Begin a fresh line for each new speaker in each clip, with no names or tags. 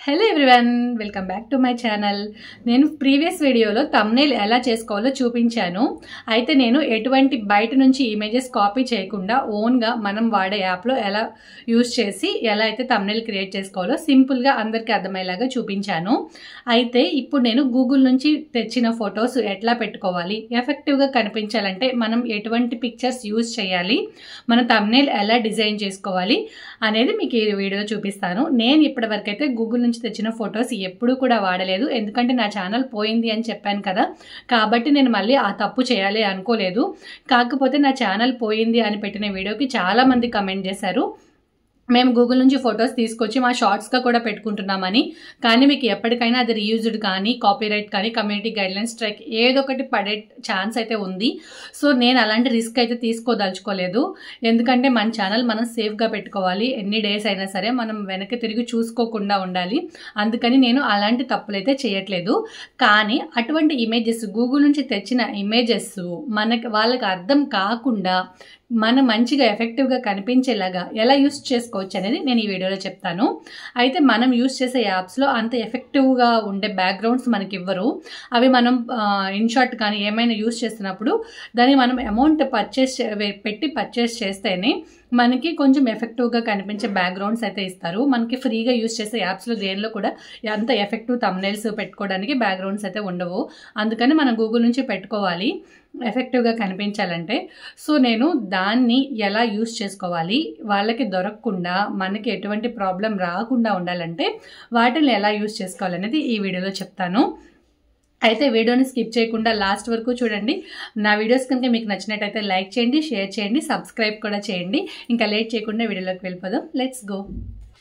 Hello everyone, welcome back to my channel. నేను previous వీడియోలో thumbnail ఎలా చేసుకోవాలో చూపించాను. అయితే నేను ఎటువంటి బయట నుంచి ఇమేజెస్ కాపీ చేయకుండా ఓన్గా మనం వాడే యాప్లో ఎలా యూజ్ చేసి ఎలా అయితే థంబ్నెయిల్ క్రియేట్ చేసుకోవాలో సింపుల్గా అందరికీ అర్థమయ్యేలాగా చూపించాను. అయితే ఇప్పుడు నేను గూగుల్ నుంచి తెచ్చిన ఫొటోస్ ఎట్లా పెట్టుకోవాలి, ఎఫెక్టివ్గా కనిపించాలంటే మనం ఎటువంటి పిక్చర్స్ యూజ్ చేయాలి, మన థంబ్నెయిల్ ఎలా డిజైన్ చేసుకోవాలి అనేది మీకు ఈ వీడియోలో చూపిస్తాను. నేను ఇప్పటివరకైతే గూగుల్ నుంచి తెచ్చిన ఫొటోస్ ఎప్పుడూ కూడా వాడలేదు, ఎందుకంటే నా ఛానల్ పోయింది అని చెప్పాను కదా, కాబట్టి నేను మళ్ళీ ఆ తప్పు చేయాలి అనుకోలేదు. కాకపోతే నా ఛానల్ పోయింది అని పెట్టిన వీడియోకి చాలా మంది కమెంట్ చేశారు, మేము గూగుల్ నుంచి ఫొటోస్ తీసుకొచ్చి మా షార్ట్స్గా కూడా పెట్టుకుంటున్నామని, కానీ మీకు ఎప్పటికైనా అది రీయూజ్డ్ కానీ కాపీరైట్ కానీ కమ్యూనిటీ గైడ్లైన్స్ స్ట్రైక్ ఏదో ఒకటి పడే ఛాన్స్ అయితే ఉంది. సో నేను అలాంటి రిస్క్ అయితే తీసుకోదలుచుకోలేదు, ఎందుకంటే మన ఛానల్ మనం సేఫ్గా పెట్టుకోవాలి. ఎన్ని డేస్ అయినా సరే మనం వెనక్కి తిరిగి చూసుకోకుండా ఉండాలి. అందుకని నేను అలాంటి తప్పులైతే చేయట్లేదు. కానీ అటువంటి ఇమేజెస్ గూగుల్ నుంచి తెచ్చిన ఇమేజెస్ వాళ్ళకి అర్థం కాకుండా మనం మంచిగా ఎఫెక్టివ్గా కనిపించేలాగా ఎలా యూస్ చేసుకోవచ్చు అనేది నేను ఈ వీడియోలో చెప్తాను. అయితే మనం యూస్ చేసే యాప్స్లో అంత ఎఫెక్టివ్గా ఉండే బ్యాక్గ్రౌండ్స్ మనకి ఇవ్వరు. అవి మనం ఇన్షాట్ కానీ ఏమైనా యూస్ చేస్తున్నప్పుడు దాన్ని మనం అమౌంట్ పెట్టి పర్చేస్ చేస్తేనే మనకి కొంచెం ఎఫెక్టివ్గా కనిపించే బ్యాక్గ్రౌండ్స్ అయితే ఇస్తారు. మనకి ఫ్రీగా యూస్ చేసే యాప్స్లో దేనిలో కూడా అంత ఎఫెక్టివ్ థంబ్నెయిల్స్ పెట్టుకోవడానికి బ్యాక్గ్రౌండ్స్ అయితే ఉండవు. అందుకని మనం గూగుల్ నుంచి పెట్టుకోవాలి ఎఫెక్టివ్గా కనిపించాలంటే. సో నేను దాన్ని ఎలా యూస్ చేసుకోవాలి, వాళ్ళకి దొరకకుండా మనకి ఎటువంటి ప్రాబ్లం రాకుండా ఉండాలంటే వాటిని ఎలా యూస్ చేసుకోవాలనేది ఈ వీడియోలో చెప్తాను. అయితే వీడియోని స్కిప్ చేయకుండా లాస్ట్ వరకు చూడండి. నా వీడియోస్ కనుక మీకు నచ్చినట్టయితే లైక్ చేయండి, షేర్ చేయండి, సబ్స్క్రైబ్ కూడా చేయండి. ఇంకా లేట్ చేయకుండా వీడియోలోకి వెళ్ళిపోదాం. Let's go.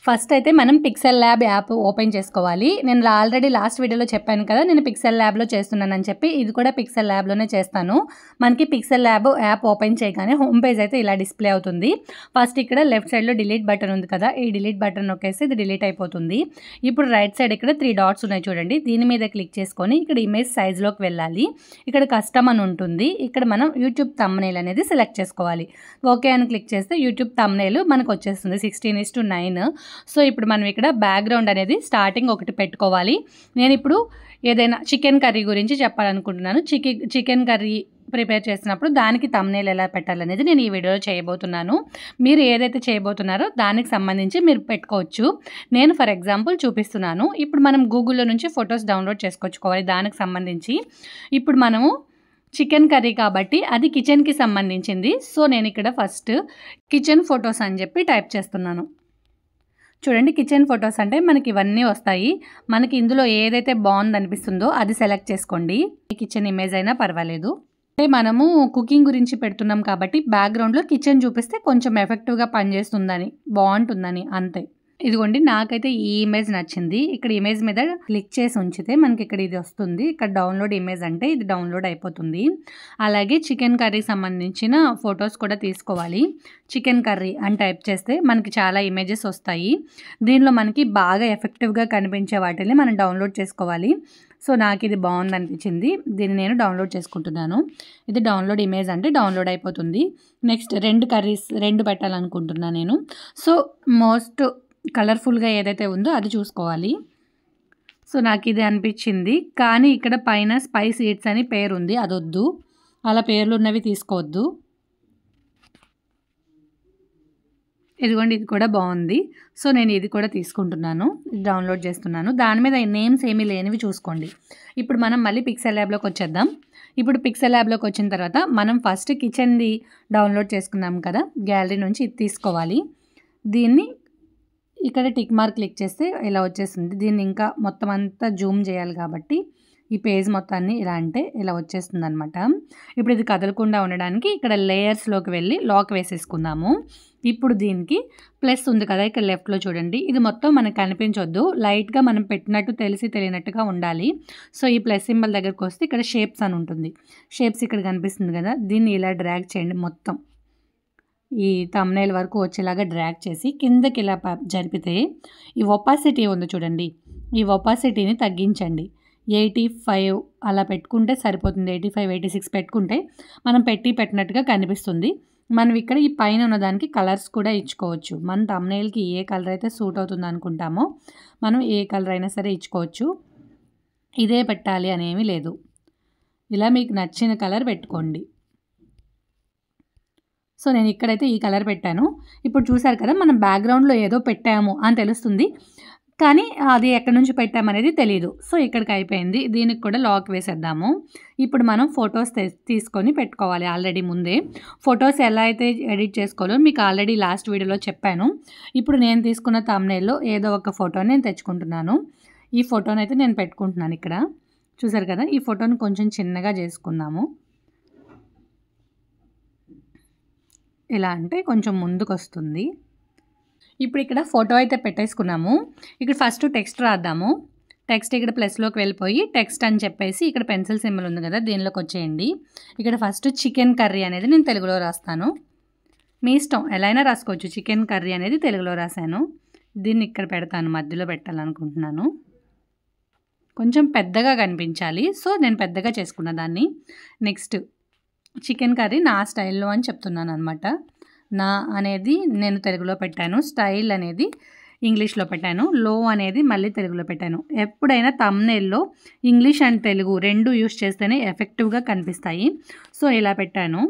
ఫస్ట్ అయితే మనం పిక్సెల్ ల్యాబ్ యాప్ ఓపెన్ చేసుకోవాలి. నేను ఆల్రెడీ లాస్ట్ వీడియోలో చెప్పాను కదా, నేను పిక్సెల్ ల్యాబ్లో చేస్తున్నానని చెప్పి, ఇది కూడా పిక్సెల్ ల్యాబ్లోనే చేస్తాను. మనకి పిక్సెల్ ల్యాబ్ యాప్ ఓపెన్ చేయగానే హోమ్ పేజ్ అయితే ఇలా డిస్ప్లే అవుతుంది. ఫస్ట్ ఇక్కడ లెఫ్ట్ సైడ్లో డిలీట్ బటన్ ఉంది కదా, ఈ డిలీట్ బటన్ నొక్కేస్తే ఇది డిలీట్ అయిపోతుంది. ఇప్పుడు రైట్ సైడ్ ఇక్కడ 3 డాట్స్ ఉన్నాయి చూడండి, దీని మీద క్లిక్ చేసుకొని ఇక్కడ ఇమేజ్ సైజ్లోకి వెళ్ళాలి. ఇక్కడ కస్టమ్ అని ఉంటుంది, ఇక్కడ మనం యూట్యూబ్ థంబ్నెయిల్ అనేది సెలెక్ట్ చేసుకోవాలి. ఓకే అని క్లిక్ చేస్తే యూట్యూబ్ థంబ్నెయిల్ మనకు వచ్చేస్తుంది 16:9. సో ఇప్పుడు మనం ఇక్కడ బ్యాక్గ్రౌండ్ అనేది స్టార్టింగ్ ఒకటి పెట్టుకోవాలి. నేను ఇప్పుడు ఏదైనా చికెన్ కర్రీ గురించి చెప్పాలనుకుంటున్నాను. చికెన్ కర్రీ ప్రిపేర్ చేసినప్పుడు దానికి థంబ్నెయిల్ ఎలా పెట్టాలనేది నేను ఈ వీడియోలో చేయబోతున్నాను. మీరు ఏదైతే చేయబోతున్నారో దానికి సంబంధించి మీరు పెట్టుకోవచ్చు. నేను ఫర్ ఎగ్జాంపుల్ చూపిస్తున్నాను. ఇప్పుడు మనం గూగుల్లో నుంచి ఫొటోస్ డౌన్లోడ్ చేసుకొచ్చుకోవాలి దానికి సంబంధించి. ఇప్పుడు మనము చికెన్ కర్రీ కాబట్టి అది కిచెన్కి సంబంధించింది. సో నేను ఇక్కడ ఫస్ట్ కిచెన్ ఫొటోస్ అని చెప్పి టైప్ చేస్తున్నాను. చూడండి, కిచెన్ ఫొటోస్ అంటే మనకి ఇవన్నీ వస్తాయి. మనకి ఇందులో ఏదైతే బాగుంది అనిపిస్తుందో అది సెలెక్ట్ చేసుకోండి. కిచెన్ ఇమేజ్ అయినా పర్వాలేదు. అంటే మనము కుకింగ్ గురించి పెడుతున్నాం కాబట్టి బ్యాక్గ్రౌండ్లో కిచెన్ చూపిస్తే కొంచెం ఎఫెక్టివ్గా పనిచేస్తుందని, బాగుంటుందని, అంతే. ఇదిగోండి, నాకైతే ఈ ఇమేజ్ నచ్చింది. ఇక్కడ ఇమేజ్ మీద క్లిక్ చేసి ఉంచితే మనకి ఇక్కడ ఇది వస్తుంది. ఇక్కడ డౌన్లోడ్ ఇమేజ్ అంటే ఇది డౌన్లోడ్ అయిపోతుంది. అలాగే చికెన్ కర్రీకి సంబంధించిన ఫొటోస్ కూడా తీసుకోవాలి. చికెన్ కర్రీ అని టైప్ చేస్తే మనకి చాలా ఇమేజెస్ వస్తాయి. దీనిలో మనకి బాగా ఎఫెక్టివ్గా కనిపించే వాటిని మనం డౌన్లోడ్ చేసుకోవాలి. సో నాకు ఇది బాగుంది అనిపించింది, దీన్ని నేను డౌన్లోడ్ చేసుకుంటున్నాను. ఇది డౌన్లోడ్ ఇమేజ్ అంటే డౌన్లోడ్ అయిపోతుంది. నెక్స్ట్ 2 కర్రీస్ 2 పెట్టాలనుకుంటున్నాను నేను. సో మోస్ట్ కలర్ఫుల్గా ఏదైతే ఉందో అది చూసుకోవాలి. సో నాకు ఇది అనిపించింది. కానీ ఇక్కడ పైన స్పైస్ ఈట్స్ అని పేరు ఉంది, అది వద్దు. అలా పేర్లు ఉన్నవి తీసుకోవద్దు. ఇదిగోండి, ఇది కూడా బాగుంది. సో నేను ఇది కూడా తీసుకుంటున్నాను, డౌన్లోడ్ చేస్తున్నాను. దాని మీద నేమ్స్ ఏమీ లేనివి చూసుకోండి. ఇప్పుడు మనం మళ్ళీ పిక్సెల్ ల్యాబ్లోకి వచ్చేద్దాం. ఇప్పుడు పిక్సెల్ ల్యాబ్లోకి వచ్చిన తర్వాత మనం ఫస్ట్ కిచెన్ది డౌన్లోడ్ చేసుకున్నాం కదా, గ్యాలరీ నుంచి ఇది తీసుకోవాలి. దీన్ని ఇక్కడ టిక్ మార్క్ క్లిక్ చేస్తే ఇలా వచ్చేస్తుంది. దీన్ని ఇంకా మొత్తం అంతా జూమ్ చేయాలి కాబట్టి ఈ పేజ్ మొత్తాన్ని ఇలా అంటే ఇలా వచ్చేస్తుంది అనమాట. ఇప్పుడు ఇది కదలకుండా ఉండడానికి ఇక్కడ లేయర్స్లోకి వెళ్ళి లాక్ వేసేసుకుందాము. ఇప్పుడు దీనికి ప్లస్ ఉంది కదా ఇక్కడ లెఫ్ట్లో చూడండి, ఇది మొత్తం మనకు కనిపించొద్దు, లైట్గా మనం పెట్టినట్టు తెలియనట్టుగా ఉండాలి. సో ఈ ప్లస్ సింబల్ దగ్గరకు వస్తే ఇక్కడ షేప్స్ అని ఉంటుంది. షేప్స్ ఇక్కడ కనిపిస్తుంది కదా, దీన్ని ఇలా డ్రాగ్ చేయండి. మొత్తం ఈ థంబ్నెయిల్ వరకు వచ్చేలాగా డ్రాగ్ చేసి కిందకి ఇలా జరిపితే ఈ ఒపాసిటీ ఉంది చూడండి, ఈ ఒపాసిటీని తగ్గించండి. 85 అలా పెట్టుకుంటే సరిపోతుంది. 85, 86 పెట్టుకుంటే మనం పెట్టినట్టుగా కనిపిస్తుంది. మనం ఇక్కడ ఈ పైన ఉన్నదానికి కలర్స్ కూడా ఇచ్చుకోవచ్చు. మన థంబ్‌నెయిల్‌కి ఏ కలర్ అయితే సూట్ అవుతుంది అనుకుంటామో మనం ఏ కలర్ అయినా సరే ఇచ్చుకోవచ్చు. ఇదే పెట్టాలి అనేమీ లేదు. ఇలా మీకు నచ్చిన కలర్ పెట్టుకోండి. సో నేను ఇక్కడైతే ఈ కలర్ పెట్టాను. ఇప్పుడు చూసారు కదా, మనం బ్యాక్‌గ్రౌండ్‌లో ఏదో పెట్టాము అని తెలుస్తుంది. కానీ అది ఎక్కడి నుంచి పెట్టామనేది తెలీదు. సో ఇక్కడికి అయిపోయింది. దీనికి కూడా లాక్ వేసేద్దాము. ఇప్పుడు మనం ఫొటోస్ తీసుకొని పెట్టుకోవాలి ఆల్రెడీ ముందే. ఫొటోస్ ఎలా అయితే ఎడిట్ చేసుకోవాలో మీకు ఆల్రెడీ లాస్ట్ వీడియోలో చెప్పాను. ఇప్పుడు నేను తీసుకున్న థంబ్‌నెయిల్‌లో ఏదో ఒక ఫోటోని నేను తెచ్చుకుంటున్నాను. ఈ ఫోటోనైతే నేను పెట్టుకుంటున్నాను ఇక్కడ. చూసారు కదా, ఈ ఫోటోని కొంచెం చిన్నగా చేసుకుందాము. ఎలా అంటే కొంచెం ముందుకొస్తుంది. ఇప్పుడు ఇక్కడ ఫోటో అయితే పెట్టేసుకున్నాము. ఇక్కడ ఫస్ట్ టెక్స్ట్ రాద్దాము. టెక్స్ట్ ఇక్కడ ప్లస్‌లోకి వెళ్ళిపోయి టెక్స్ట్ అని చెప్పేసి ఇక్కడ పెన్సిల్ సింబల్ ఉంది కదా, దీనిలోకి వచ్చేయండి. ఇక్కడ ఫస్ట్ చికెన్ కర్రీ అనేది నేను తెలుగులో రాస్తాను. మీ ఇష్టం ఎలా అయినా రాసుకోవచ్చు. చికెన్ కర్రీ అనేది తెలుగులో రాశాను. దీన్ని ఇక్కడ పెడతాను, మధ్యలో పెట్టాలనుకుంటున్నాను. కొంచెం పెద్దగా కనిపించాలి. సో నేను పెద్దగా చేసుకున్న దాన్ని. నెక్స్ట్ చికెన్ కర్రీ నా స్టైల్‌లో అని చెప్తున్నాను అనమాట. నా అనేది నేను తెలుగులో పెట్టాను. స్టైల్ అనేది ఇంగ్లీష్లో పెట్టాను. లో అనేది మళ్ళీ తెలుగులో పెట్టాను. ఎప్పుడైనా థంబ్‌నెయిల్‌లో ఇంగ్లీష్ అండ్ తెలుగు 2 యూస్ చేస్తేనే ఎఫెక్టివ్‌గా కనిపిస్తాయి. సో ఇలా పెట్టాను.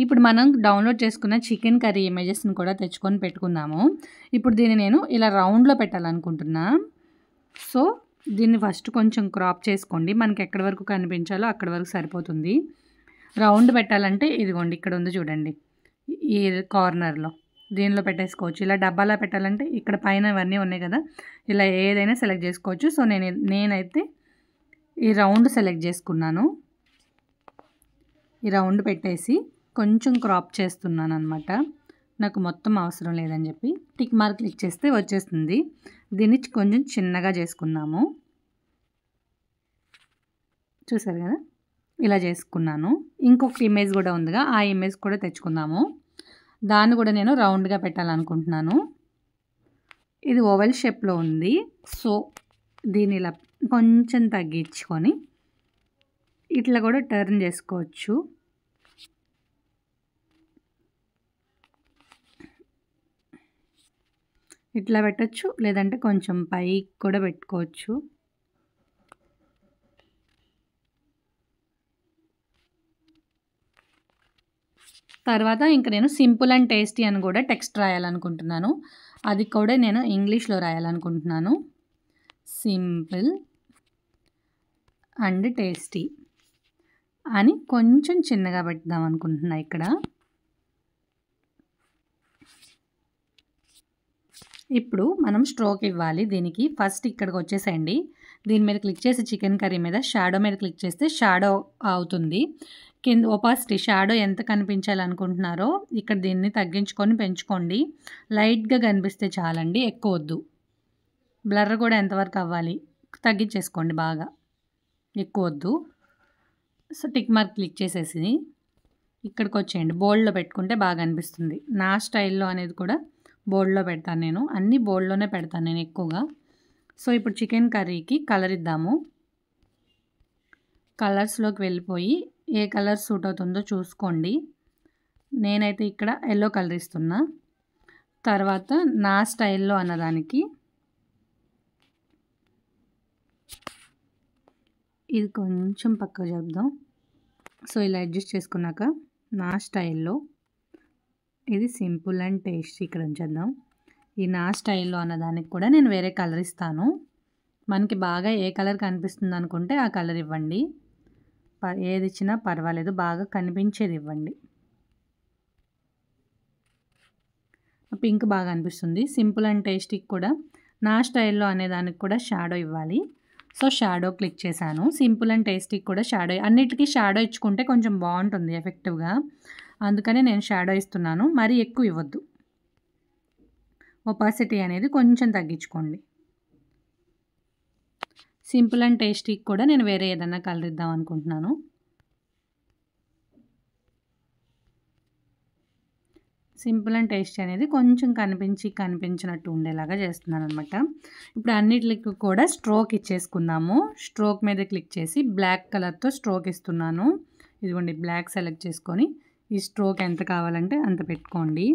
ఇప్పుడు మనం డౌన్లోడ్ చేసుకున్న చికెన్ కర్రీ ఇమేజెస్ని కూడా తెచ్చుకొని పెట్టుకుందాము. ఇప్పుడు దీన్ని నేను ఇలా రౌండ్లో పెట్టాలనుకుంటున్నా. సో దీన్ని ఫస్ట్ కొంచెం క్రాప్ చేసుకోండి. మనకి ఎక్కడి వరకు కనిపించాలో అక్కడి వరకు సరిపోతుంది. రౌండ్ పెట్టాలంటే ఇదిగోండి ఇక్కడ ఉంది చూడండి, ఈ కార్నర్లో దీనిలో పెట్టేసుకోవచ్చు. ఇలా డబ్బాలా పెట్టాలంటే ఇక్కడ పైన ఇవన్నీ ఉన్నాయి కదా, ఇలా ఏదైనా సెలెక్ట్ చేసుకోవచ్చు. సో నేనైతే ఈ రౌండ్ సెలెక్ట్ చేసుకున్నాను. ఈ రౌండ్ పెట్టేసి కొంచెం క్రాప్ చేస్తున్నాను అనమాట. నాకు మొత్తం అవసరం లేదని చెప్పి టిక్ మార్క్ క్లిక్ చేస్తే వచ్చేస్తుంది. దీన్ని కొంచెం చిన్నగా చేసుకున్నాము. చూసారు కదా, ఇలా చేసుకున్నాను. ఇంకొక ఇమేజ్ కూడా ఉందిగా, ఆ ఇమేజ్ కూడా తెచ్చుకుందాము. దాన్ని కూడా నేను రౌండ్గా పెట్టాలనుకుంటున్నాను. ఇది ఓవెల్ షేప్లో ఉంది. సో దీన్ని ఇలా కొంచెం తగ్గించుకొని ఇట్లా కూడా టర్న్ చేసుకోవచ్చు. ఇట్లా పెట్టచ్చు, లేదంటే కొంచెం పైకి కూడా పెట్టుకోవచ్చు. తర్వాత ఇంకా నేను సింపుల్ అండ్ టేస్టీ అని కూడా టెక్స్ట్ రాయాలనుకుంటున్నాను. అది కూడా నేను ఇంగ్లీష్లో రాయాలనుకుంటున్నాను. సింపుల్ అండ్ టేస్టీ అని కొంచెం చిన్నగా పెడదాం అనుకుంటున్నా ఇక్కడ. ఇప్పుడు మనం స్ట్రోక్ ఇవ్వాలి దీనికి. ఫస్ట్ ఇక్కడికి వచ్చేసేయండి. దీని మీద క్లిక్ చేసి చికెన్ కర్రీ మీద షాడో మీద క్లిక్ చేస్తే షాడో అవుతుంది. కింద ఒపాసిటీ షాడో ఎంత కనిపించాలనుకుంటున్నారో ఇక్కడ దీన్ని తగ్గించుకొని పెంచుకోండి. లైట్గా కనిపిస్తే చాలండి, ఎక్కువ వద్దు. బ్లర్ కూడా ఎంతవరకు అవ్వాలి తగ్గించేసుకోండి, బాగా ఎక్కువ వద్దు. సో టిక్ మార్క్ క్లిక్ చేసేసి ఇక్కడికి వచ్చేయండి. బోల్డ్లో పెట్టుకుంటే బాగా అనిపిస్తుంది. నా స్టైల్లో అనేది కూడా బోల్డ్లో పెడతాను నేను. అన్నీ బోల్డ్లోనే పెడతాను నేను ఎక్కువగా. సో ఇప్పుడు చికెన్ కర్రీకి కలర్ ఇద్దాము. కలర్స్లోకి వెళ్ళిపోయి ఏ కలర్ సూట్ అవుతుందో చూసుకోండి. నేనైతే ఇక్కడ ఎల్లో కలర్ ఇస్తున్నా. తర్వాత నా స్టైల్లో అన్నదానికి ఇది కొంచెం పక్కకు చెప్దాం. సో ఇలా అడ్జస్ట్ చేసుకున్నాక నా స్టైల్లో ఇది సింపుల్ అండ్ టేస్టీ ఇక్కడ ఉంచేద్దాం. ఈ నా స్టైల్లో అన్నదానికి కూడా నేను వేరే కలర్ ఇస్తాను. మనకి బాగా ఏ కలర్ కనిపిస్తుంది అనుకుంటే ఆ కలర్ ఇవ్వండి. ఏది ఇచ్చినా పర్వాలేదు, బాగా కనిపించేది ఇవ్వండి. పింక్ బాగా అనిపిస్తుంది. సింపుల్ అండ్ టేస్టీకి కూడా నా స్టైల్లో అనేదానికి కూడా షాడో ఇవ్వాలి. సో షాడో క్లిక్ చేశాను. సింపుల్ అండ్ టేస్టీకి కూడా షాడో, అన్నిటికీ షాడో ఇచ్చుకుంటే కొంచెం బాగుంటుంది ఎఫెక్టివ్గా. అందుకనే నేను షాడో ఇస్తున్నాను. మరీ ఎక్కువ ఇవ్వద్దు. ఒపాసిటీ అనేది కొంచెం తగ్గించుకోండి. సింపుల్ అండ్ టేస్టీకి కూడా నేను వేరే ఏదైనా కలర్ ఇద్దాం అనుకుంటున్నాను. సింపుల్ అండ్ టేస్టీ అనేది కొంచెం కనిపించినట్టు ఉండేలాగా చేస్తున్నాను అనమాట. ఇప్పుడు అన్నిటికి కూడా స్ట్రోక్ ఇచ్చేసుకుందాము. స్ట్రోక్ మీద క్లిక్ చేసి బ్లాక్ కలర్తో స్ట్రోక్ ఇస్తున్నాను. ఇదిగోండి బ్లాక్ సెలెక్ట్ చేసుకొని ఈ స్ట్రోక్ ఎంత కావాలంటే అంత పెట్టుకోండి.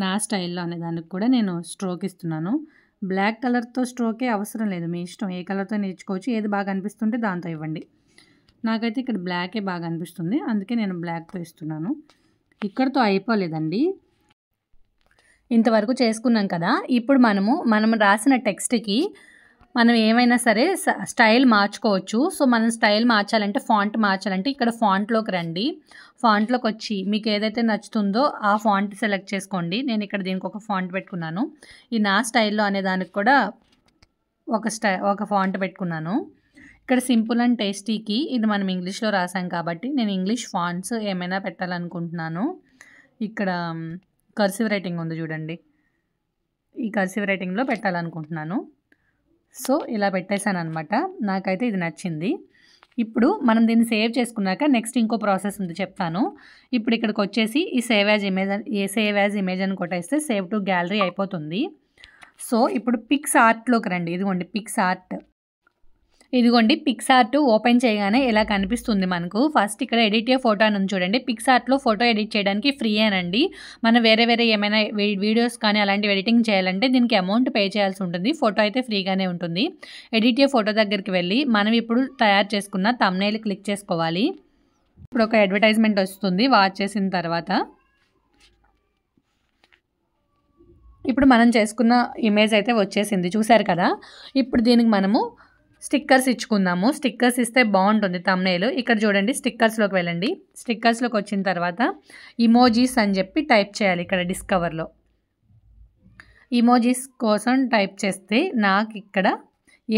నా స్టైల్లో అనే దానికి కూడా నేను స్ట్రోక్ ఇస్తున్నాను. బ్లాక్ కలర్తో స్ట్రోకే అవసరం లేదు, మీ ఇష్టం, ఏ కలర్తో నేర్చుకోవచ్చు. ఏది బాగా అనిపిస్తుంటే దాంతో ఇవ్వండి. నాకైతే ఇక్కడ బ్లాకే బాగా అనిపిస్తుంది, అందుకే నేను బ్లాక్తో ఇస్తున్నాను. ఇక్కడతో అయిపోలేదండి, ఇంతవరకు చేసుకున్నాం కదా. ఇప్పుడు మనం రాసిన టెక్స్ట్కి మనం ఏమైనా సరే స్టైల్ మార్చుకోవచ్చు. సో మనం స్టైల్ మార్చాలంటే, ఫాంట్ మార్చాలంటే ఇక్కడ ఫాంట్లోకి రండి. ఫాంట్లోకి వచ్చి మీకు ఏదైతే నచ్చుతుందో ఆ ఫాంట్ సెలెక్ట్ చేసుకోండి. నేను ఇక్కడ దీనికి ఒక ఫాంట్ పెట్టుకున్నాను. ఈ నా స్టైల్లో అనే దానికి కూడా ఒక ఫాంట్ పెట్టుకున్నాను. ఇక్కడ సింపుల్ అండ్ టేస్టీకి ఇది మనం ఇంగ్లీష్లో రాసాం కాబట్టి నేను ఇంగ్లీష్ ఫాంట్స్ ఏమైనా పెట్టాలనుకుంటున్నాను. ఇక్కడ కర్సివ్ రైటింగ్ ఉంది చూడండి, ఈ కర్సివ్ రైటింగ్లో పెట్టాలనుకుంటున్నాను. సో ఇలా పెట్టేశాను అనమాట. నాకైతే ఇది నచ్చింది. ఇప్పుడు మనం దీన్ని సేవ్ చేసుకున్నాక నెక్స్ట్ ఇంకో ప్రాసెస్ ఉంది, చెప్తాను. ఇప్పుడు ఇక్కడికి వచ్చేసి ఈ సేవ్ యాజ్ ఇమేజ్ అని కొట్టేస్తే సేవ్ టు గ్యాలరీ అయిపోతుంది. సో ఇప్పుడు పిక్స్ ఆర్ట్లోకి రండి. ఇదిగోండి పిక్స్ ఆర్ట్ ఓపెన్ చేయగానే ఇలా కనిపిస్తుంది మనకు. ఫస్ట్ ఇక్కడ ఎడిట్ ఏ ఫోటో అని చూడండి. పిక్స్ ఆర్ట్లో ఫోటో ఎడిట్ చేయడానికి ఫ్రీ అనండి. మనం వేరే ఏమైనా వీడియోస్ కానీ అలాంటివి ఎడిటింగ్ చేయాలంటే దీనికి అమౌంట్ పే చేయాల్సి ఉంటుంది. ఫోటో అయితే ఫ్రీగానే ఉంటుంది. ఎడిట్ ఏ ఫోటో దగ్గరికి వెళ్ళి మనం ఇప్పుడు తయారు చేసుకున్న థంబ్నెయిల్ క్లిక్ చేసుకోవాలి. ఇప్పుడు ఒక అడ్వర్టైజ్మెంట్ వస్తుంది వాచ్ చేసిన తర్వాత. ఇప్పుడు మనం చేసుకున్న ఇమేజ్ అయితే వచ్చేసింది, చూసారు కదా. ఇప్పుడు దీనికి మనము స్టిక్కర్స్ ఇచ్చుకుందాము. స్టిక్కర్స్ ఇస్తే బాగుంటుంది థంబ్నెయిల్. ఇక్కడ చూడండి, స్టిక్కర్స్లోకి వెళ్ళండి. స్టిక్కర్స్లోకి వచ్చిన తర్వాత ఇమోజీస్ అని చెప్పి టైప్ చేయాలి. ఇక్కడ డిస్కవర్లో ఇమోజీస్ కోసం టైప్ చేస్తే నాకు ఇక్కడ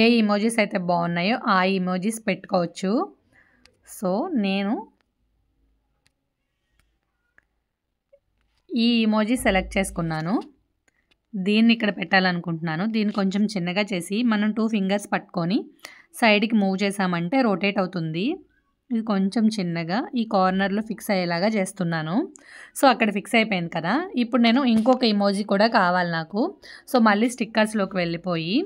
ఏ ఇమోజీస్ అయితే బాగున్నాయో ఆ ఇమోజీస్ పెట్టుకోవచ్చు. సో నేను ఈ ఇమోజీ సెలెక్ట్ చేసుకున్నాను. దీన్ని ఇక్కడ పెట్టాలనుకుంటున్నాను. దీన్ని కొంచెం చిన్నగా చేసి మనం 2 ఫింగర్స్ పట్టుకొని సైడ్కి మూవ్ చేసామంటే రొటేట్ అవుతుంది. ఇది కొంచెం చిన్నగా ఈ కార్నర్లో ఫిక్స్ అయ్యేలాగా చేస్తున్నాను. సో అక్కడ ఫిక్స్ అయిపోయింది కదా. ఇప్పుడు నేను ఇంకొక ఇమోజీ కూడా కావాలి నాకు. సో మళ్ళీ స్టిక్కర్స్లోకి వెళ్ళిపోయి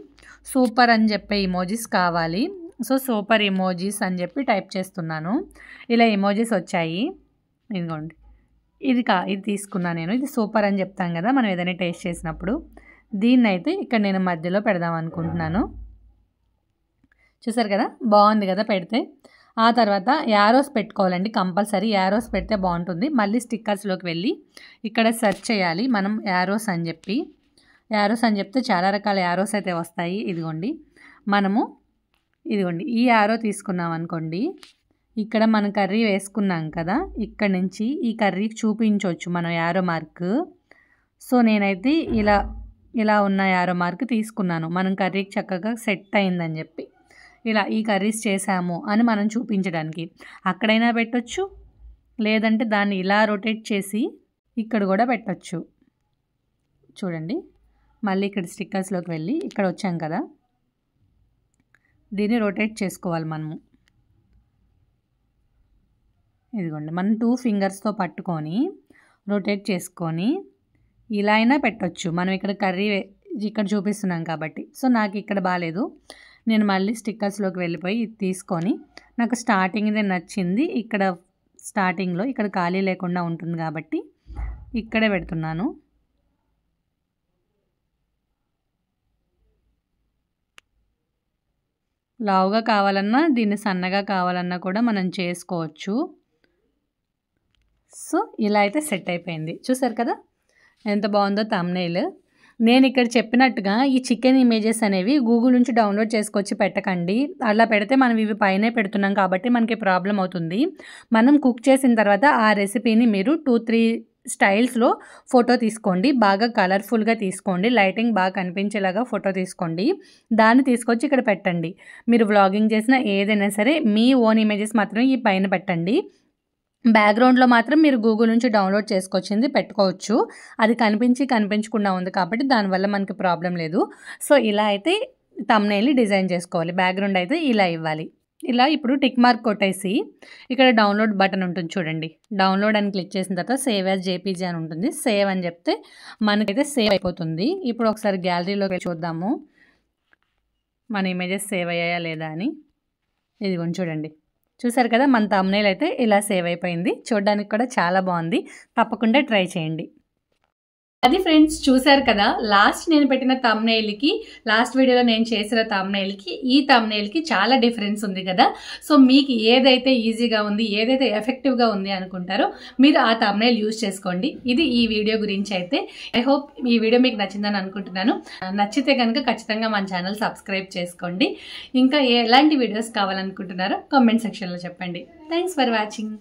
సూపర్ అని చెప్పే ఇమోజీస్ కావాలి. సో సూపర్ ఇమోజీస్ అని చెప్పి టైప్ చేస్తున్నాను. ఇలా ఇమోజీస్ వచ్చాయి. ఇదిగోండి, ఇది తీసుకున్నా నేను. ఇది సూపర్ అని చెప్తాం కదా మనం ఏదైనా టేస్ట్ చేసినప్పుడు. దీన్ని అయితే ఇక్కడ నేను మధ్యలో పెడదాం అనుకుంటున్నాను. చూసారు కదా, బాగుంది కదా పెడితే. ఆ తర్వాత యారోస్ పెట్టుకోవాలండి, కంపల్సరీ యారోస్ పెడితే బాగుంటుంది. మళ్ళీ స్టిక్కర్స్లోకి వెళ్ళి ఇక్కడ సెర్చ్ చేయాలి మనం యారోస్ అని చెప్తే చాలా రకాల యారోస్ అయితే వస్తాయి. ఇదిగోండి ఈ యారో తీసుకున్నాం అనుకోండి. ఇక్కడ మనం కర్రీ వేసుకున్నాం కదా, ఇక్కడ నుంచి ఈ కర్రీ చూపించవచ్చు మనం యారో మార్క్. సో నేనైతే ఇలా ఉన్న యారో మార్క్ తీసుకున్నాను. మనం కర్రీకి చక్కగా సెట్ అయిందని చెప్పి ఇలా ఈ కర్రీస్ చేసాము అని మనం చూపించడానికి. అక్కడైనా పెట్టొచ్చు, లేదంటే దాన్ని ఇలా రొటేట్ చేసి ఇక్కడ కూడా పెట్టొచ్చు. చూడండి, మళ్ళీ ఇక్కడ స్టిక్కర్స్లోకి వెళ్ళి ఇక్కడ వచ్చాం కదా, దీన్ని రొటేట్ చేసుకోవాలి మనము. ఇదిగోండి, మనం 2 ఫింగర్స్తో పట్టుకొని రొటేట్ చేసుకొని ఇలా అయినా పెట్టొచ్చు. మనం ఇక్కడ కర్రీ ఇక్కడ చూపిస్తున్నాం కాబట్టి. సో నాకు ఇక్కడ బాగాలేదు, నేను మళ్ళీ స్టిక్కర్స్లోకి వెళ్ళిపోయి ఇది తీసుకొని నాకు స్టార్టింగ్దే నచ్చింది. ఇక్కడ స్టార్టింగ్లో ఇక్కడ ఖాళీ లేకుండా ఉంటుంది కాబట్టి ఇక్కడే పెడుతున్నాను. లావుగా కావాలన్నా దీన్ని సన్నగా కావాలన్నా కూడా మనం చేసుకోవచ్చు. సో ఇలా అయితే సెట్ అయిపోయింది. చూసారు కదా ఎంత బాగుందో థంబ్నెయిల్. నేను ఇక్కడ చెప్పినట్టుగా ఈ చికెన్ ఇమేజెస్ అనేవి గూగుల్ నుంచి డౌన్లోడ్ చేసుకొచ్చి పెట్టకండి. అలా పెడితే మనం ఇవి పైనే పెడుతున్నాం కాబట్టి మనకి ప్రాబ్లం అవుతుంది. మనం కుక్ చేసిన తర్వాత ఆ రెసిపీని మీరు 2-3 స్టైల్స్లో ఫోటో తీసుకోండి. బాగా కలర్ఫుల్గా తీసుకోండి, లైటింగ్ బాగా కనిపించేలాగా ఫోటో తీసుకోండి. దాన్ని తీసుకొచ్చి ఇక్కడ పెట్టండి. మీరు వ్లాగింగ్ చేసిన ఏదైనా సరే మీ ఓన్ ఇమేజెస్ మాత్రం ఈ పైన పెట్టండి. బ్యాక్గ్రౌండ్లో మాత్రం మీరు గూగుల్ నుంచి డౌన్లోడ్ చేసుకొచ్చింది పెట్టుకోవచ్చు. అది కనిపించకుండా ఉంది కాబట్టి దానివల్ల మనకి ప్రాబ్లం లేదు. సో ఇలా అయితే థంబ్నెయిల్ని డిజైన్ చేసుకోవాలి. బ్యాక్గ్రౌండ్ అయితే ఇలా ఇవ్వాలి. ఇలా ఇప్పుడు టిక్ మార్క్ కొట్టేసి ఇక్కడ డౌన్లోడ్ బటన్ ఉంటుంది చూడండి. డౌన్లోడ్ అని క్లిక్ చేసిన తర్వాత సేవ్ యాజ్ జేపీజీ అని ఉంటుంది. సేవ్ అని చెప్తే మనకైతే సేవ్ అయిపోతుంది. ఇప్పుడు ఒకసారి గ్యాలరీలోకి చూద్దాము మన ఇమేజెస్ సేవ్ అయ్యాయా లేదా అని. ఇదిగోండి చూడండి, చూసారు కదా, మన థంబ్నెయిల్ అయితే ఇలా సేవ్ అయిపోయింది. చూడడానికి కూడా చాలా బాగుంది. తప్పకుండా ట్రై చేయండి. అది ఫ్రెండ్స్, చూసారు కదా, లాస్ట్ నేను పెట్టిన థంబ్నెయిల్కి, లాస్ట్ వీడియోలో నేను చేసిన థంబ్నెయిల్కి ఈ థంబ్నెయిల్కి చాలా డిఫరెన్స్ ఉంది కదా. సో మీకు ఏదైతే ఈజీగా ఉంది, ఏదైతే ఎఫెక్టివ్గా ఉంది అనుకుంటారో మీరు ఆ థంబ్నెయిల్ యూజ్ చేసుకోండి. ఇది ఈ వీడియో గురించి అయితే. ఐ హోప్ ఈ వీడియో మీకు నచ్చిందని అనుకుంటున్నాను. నచ్చితే కనుక ఖచ్చితంగా మన ఛానల్ సబ్స్క్రైబ్ చేసుకోండి. ఇంకా ఎలాంటి వీడియోస్ కావాలనుకుంటున్నారో కామెంట్ సెక్షన్లో చెప్పండి. Thanks for watching.